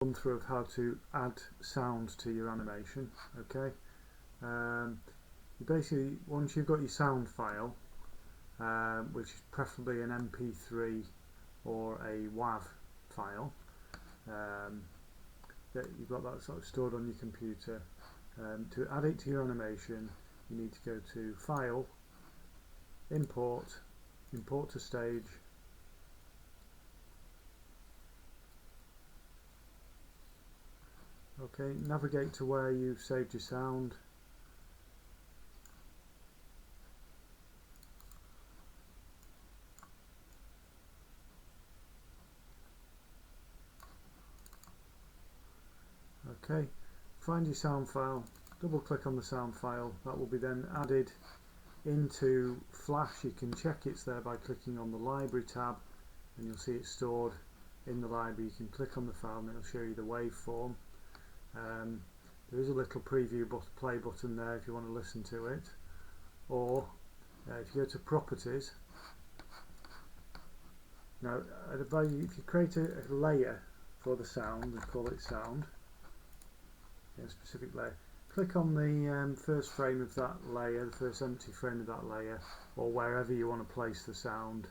run through of how to add sound to your animation. Okay, you basically, once you've got your sound file, which is preferably an MP3 or a WAV file, that you've got that sort of stored on your computer, to add it to your animation, you need to go to File, Import, Import to Stage, okay, navigate to where you've saved your sound, okay, find your sound file, double click on the sound file, that will be then added into Flash. You can check it's there by clicking on the library tab and you'll see it's stored in the library. You can click on the file and it'll show you the waveform. There is a little preview play button there if you want to listen to it, or if you go to Properties, now if you create a layer for the sound and call it sound, a specific layer, click on the first frame of that layer, the first empty frame of that layer, or wherever you want to place the sound.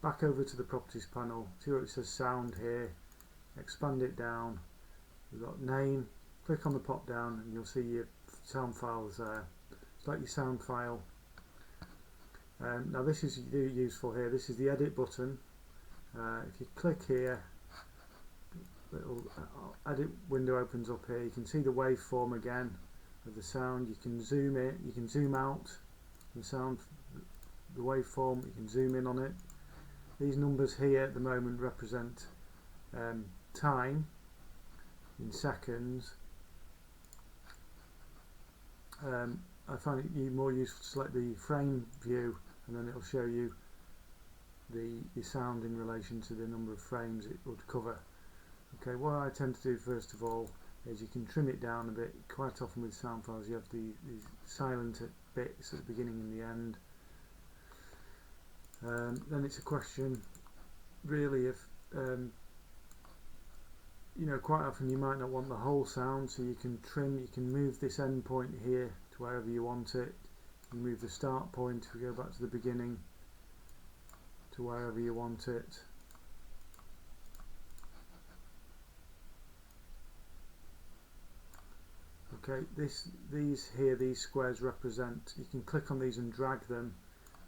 Back over to the Properties panel, see where it says sound here, expand it down, you've got name, click on the pop down and you'll see your sound files there. Select your sound file. Now this is useful here, this is the edit button. If you click here, little edit window opens up here. You can see the waveform again of the sound. You can zoom in, you can zoom out the sound, the waveform, you can zoom in on it. These numbers here at the moment represent time in seconds. I find it more useful to select the frame view and then it will show you the sound in relation to the number of frames it would cover. Okay, what I tend to do first of all is you can trim it down a bit. Quite often with sound files you have these silent bits at the beginning and the end. Then it's a question really of you know, quite often you might not want the whole sound, so you can trim, you can move this end point here to wherever you want it. You can move the start point, if we go back to the beginning, to wherever you want it. Okay, these squares represent, you can click on these and drag them.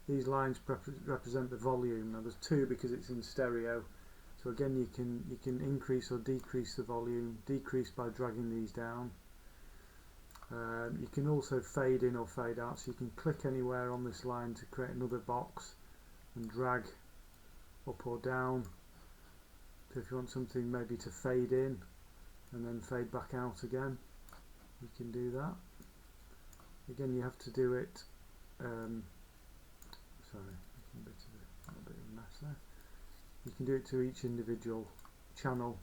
These lines represent the volume. Now there's two because it's in stereo. So again you can increase or decrease the volume, decrease by dragging these down. You can also fade in or fade out, so you can click anywhere on this line to create another box and drag up or down. So if you want something maybe to fade in and then fade back out again, you can do that. Again, you have to do it, sorry, a bit of a mess there. You can do it to each individual channel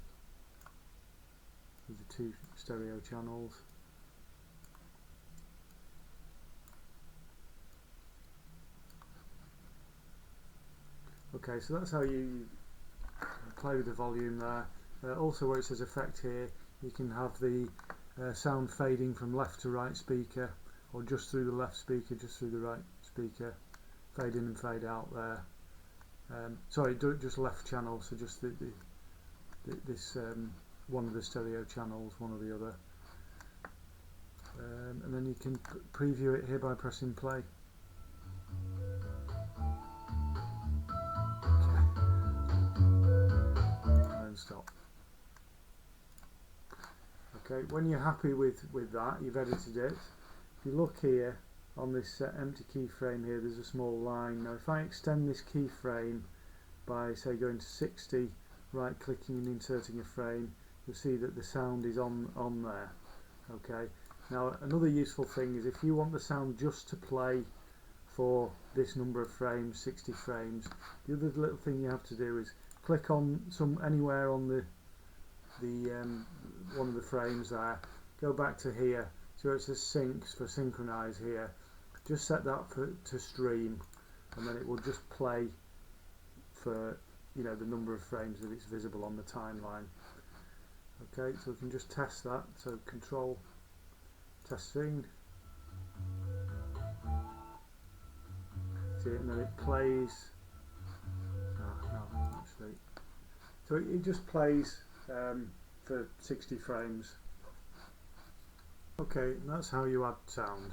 with the two stereo channels. Okay, so that's how you play with the volume there. Also where it says effect here, you can have the sound fading from left to right speaker, or just through the left speaker, just through the right speaker, fade in and fade out there. Sorry, do it just left channel, so just this one of the stereo channels, one or the other. And then you can preview it here by pressing play. Stop. Okay, when you're happy with that, you've edited it. If you look here on this empty keyframe here, there's a small line. Now if I extend this keyframe by say going to 60, right clicking and inserting a frame, you'll see that the sound is on there. Okay, now another useful thing is if you want the sound just to play for this number of frames, 60 frames, the other little thing you have to do is click on anywhere on the one of the frames there, go back to here, so it says syncs for synchronize here, just set that to stream, and then it will just play for, you know, the number of frames that it's visible on the timeline. Okay, so we can just test that. So control test scene. See it, and then it plays. No, actually. So it just plays for 60 frames. Okay, that's how you add sound.